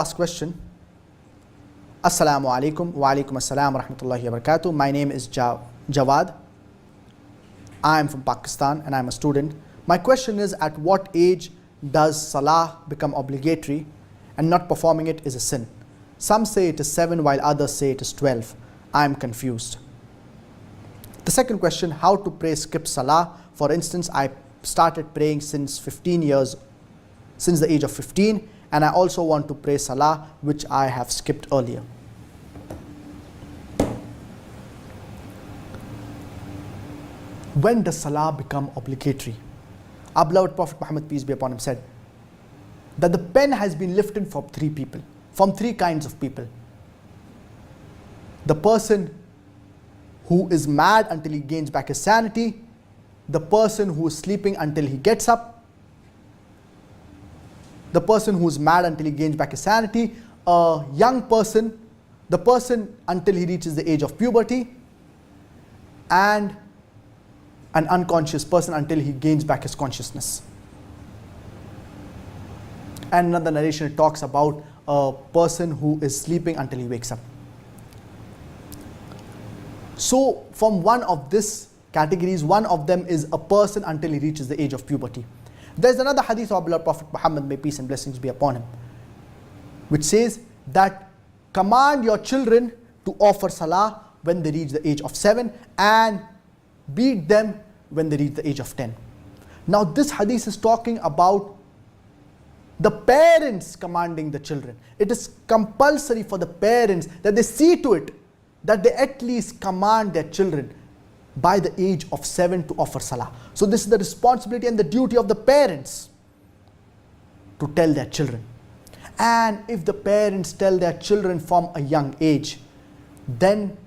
Last question. Assalamu alaikum wa alaikum assalam wa rahmatullahi wa barakatuh. My name is Jawad. I am from Pakistan and I am a student. My question is, at what age does salah become obligatory and not performing it is a sin? Some say it is 7 while others say it is 12. I am confused. The second question, how to pray skip salah. For instance, I started praying since the age of 15, and I also want to pray salah which I have skipped earlier. When does salah become obligatory? Our beloved Prophet Muhammad, peace be upon him, said that the pen has been lifted from three kinds of people. The person who is mad until he gains back his sanity, the person who is sleeping until he gets up, the person who is mad until he gains back his sanity, a young person, the person until he reaches the age of puberty, and an unconscious person until he gains back his consciousness. And another narration, it talks about a person who is sleeping until he wakes up. So from one of these categories, one of them is a person until he reaches the age of puberty. There's another hadith of our beloved Prophet Muhammad, may peace and blessings be upon him, which says that command your children to offer salah when they reach the age of 7 and beat them when they reach the age of 10. Now this hadith is talking about the parents commanding the children. It is compulsory for the parents that they see to it that they at least command their children by the age of 7 to offer salah. So this is the responsibility and the duty of the parents to tell their children. And if the parents tell their children from a young age, then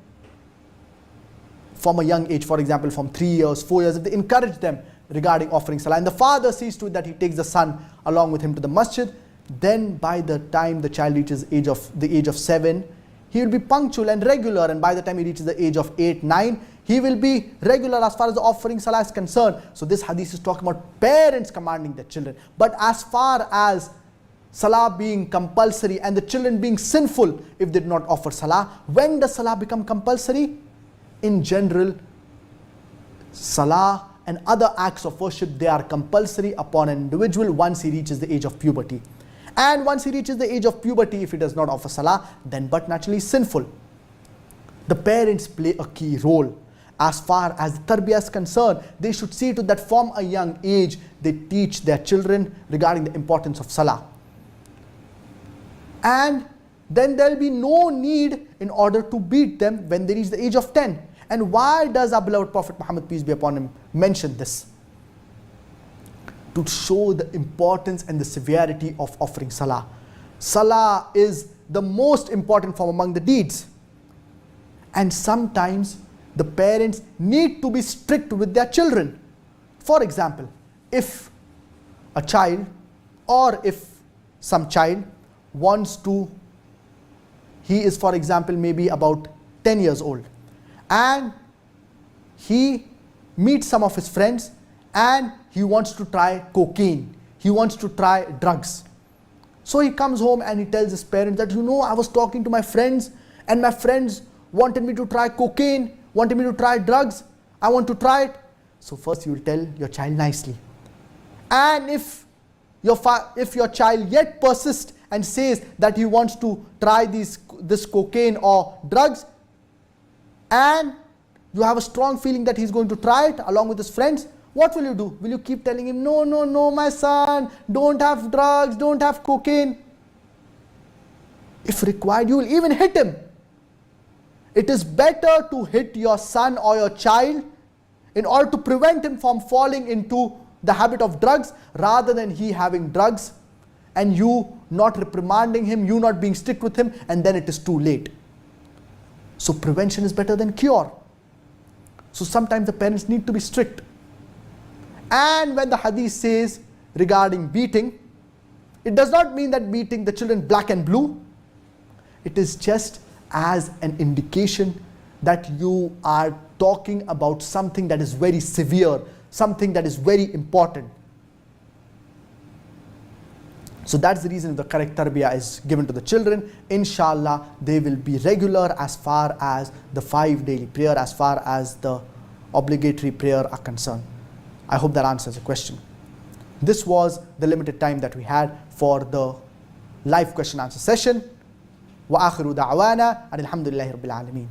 from a young age, for example from 3 years, 4 years, if they encourage them regarding offering salah, and the father sees to it that he takes the son along with him to the masjid, then by the time the child reaches the age of 7, he will be punctual and regular, and by the time he reaches the age of 8, 9, he will be regular as far as the offering salah is concerned. So this hadith is talking about parents commanding their children. But as far as salah being compulsory and the children being sinful if they do not offer salah, when does salah become compulsory? In general, salah and other acts of worship, they are compulsory upon an individual once he reaches the age of puberty. And once he reaches the age of puberty, if he does not offer salah, then but naturally sinful. The parents play a key role. As far as the tarbiyah is concerned, they should see to that from a young age they teach their children regarding the importance of salah. And then there will be no need in order to beat them when they reach the age of 10. And why does our beloved Prophet Muhammad, peace be upon him, mention this? To show the importance and the severity of offering salah. Salah is the most important form among the deeds. And sometimes the parents need to be strict with their children. For example, if a child or if some child wants to, he is for example maybe about 10 years old, and he meets some of his friends and he wants to try cocaine, he wants to try drugs. So he comes home and he tells his parents that, I was talking to my friends and my friends wanted me to try cocaine, wanted me to try drugs, I want to try it. So first you will tell your child nicely. And if your child yet persists and says that he wants to try this cocaine or drugs, and you have a strong feeling that he's going to try it along with his friends, what will you do? Will you keep telling him, no, my son, don't have drugs, don't have cocaine? If required, you will even hit him. It is better to hit your son or your child in order to prevent him from falling into the habit of drugs, rather than he having drugs and you not reprimanding him, you not being strict with him, and then it is too late. So prevention is better than cure. So sometimes the parents need to be strict. And when the hadith says regarding beating, it does not mean that beating the children black and blue. It is just as an indication that you are talking about something that is very severe, something that is very important. So that's the reason the correct tarbiyah is given to the children. Inshallah, they will be regular as far as the 5 daily prayer, as far as the obligatory prayer are concerned. I hope that answers the question. This was the limited time that we had for the live question answer session. Wa akhiru da'wana alhamdulillahi rabbil alameen.